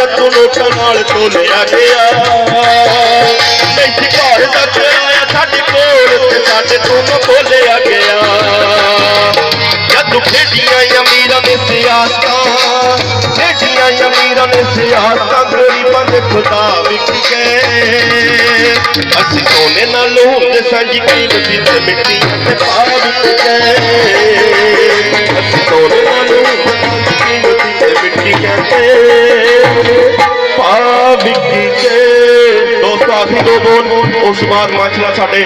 Rattu NOTA नाल तोलिया गया नहीं घर का किराया साडे कोल ते साडे तो बोलिया गया जदू खेडियां अमीरां ने सियासतां खेडियां अमीरां ने सियासतां गरीबां दे खुदा विक गए असीं सोने नाल हुंदे सांझी कीमती ते मिट्टी ते पा विक गए असीं सोने नाल हुंदे सांझी कीमती ते मिट्टी ते पा विक गए। दोस्तों आखिरी दो बोल उस बाद माशाअल्लाह साडे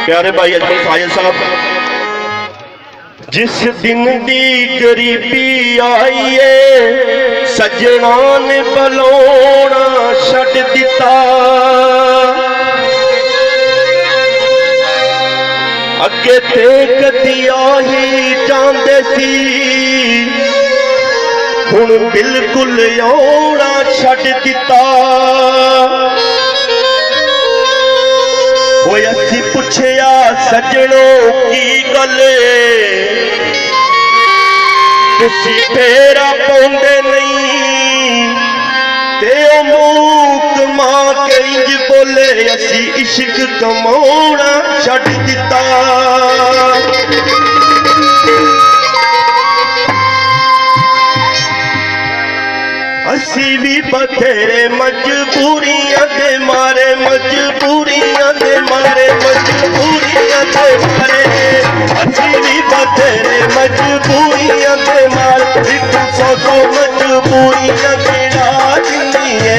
प्यारे भाई अजमल साहिल साहब जिस दिन दी गरीबी आईए सजना ने बलोना छड़ दिता अगे ते कदी आही जांदे सी हुण बिल्कुल आउणा छड़ दिता वो असी पुछया सजनो की गल तुसी फेरा पाउंदे नहीं ते ओ मूक मां के इंज बोले असी इश्क कमाउणा छड़ दिता असी भी बथेरे मजबूरियां दे मारे मजबूरियां दे मारे मजबूरियां दे मारे असी भी बथेरे मजबूरियां दे मारे एक सौ मजबूरियां केड़ा जिंदी है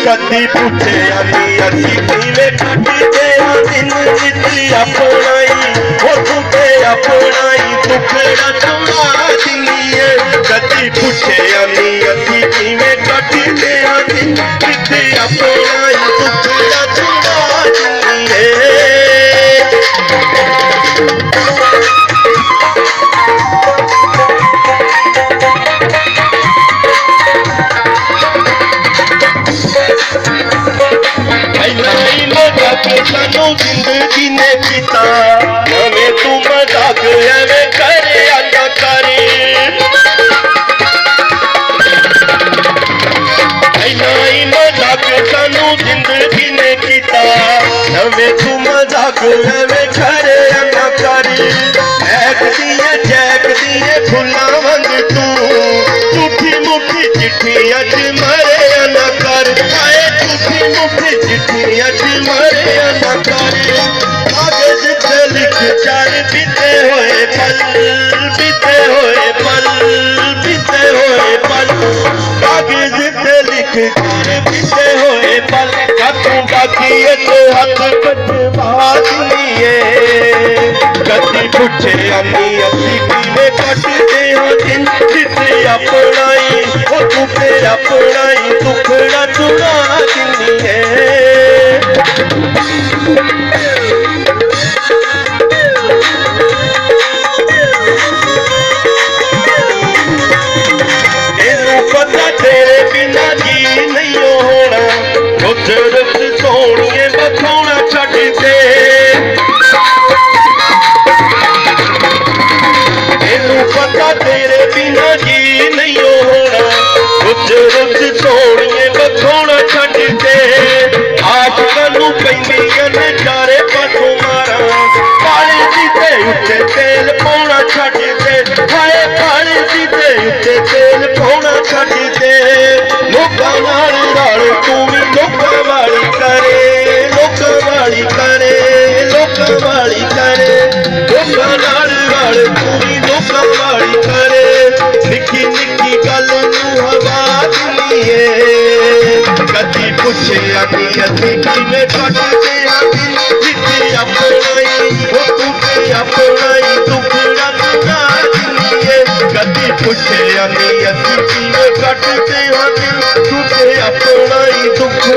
कदी पूछे आनी असी किवें कटदे दिन जिंदगी अपनाई हो तुके अपनाई दुखड़ा चुना जिंदी है कदी पूछे आनी असी किवें कटदे दिन जिंदगी अपनाई दुखड़ा चुना जिंदी है सानू जिंदगी ने पीता हमें तू मजाक एवें करे आना करे नहीं मजाक सानू जिंदगी ने पीता हमें तू मजाक एवें करे आना करे एक दिए फुला वंग तू झूठी मुठी चिट्ठी अज मरे आना कर आए झूठी मुठी चिट्ठी अज मरे आना कर कागज पे लिख चार बीते हुए पल बीते हुए पल बीते हुए पल कागज पे लिख चार बीते हुए पल तू बाकी तो हाथ कटवा दिए कदी पूछे आनी असी किवें कटदे हां दिन जिते अपनाई ओ तू पे अपनाई दुखड़ा चुना दिंदी है तेनू पता तेरे बिना जी नहीं होना गुजरत सोहणिए बखाउणा छड्ड दे पता तेरे बिना जी नहीं होना गुजरत सोहणिए बखाउणा छड्ड दे आशकां नूं पैंदियां ने चारे पासों मारां काले दी ते उत्ते तेल पाउणा छड्ड दे हाय काले दी ते उत्ते तेल पाउणा छड्ड दे लोकां नाल रल तू भी लोकां वाली करे लोकां वाली करे लोकां वाली करे लोकां नाल रल तू भी लोकां वाली करे निक्की निक्की गल नूं हवा दिंदी कदी पुछे आनी असी किवें कटदे दिन जिते अपनाई हो तू पे अपनाई दुखड़ा चुना दिंदी कदी पुछे आनी असी किवें कटदे दिन तू पे अपनाई दुख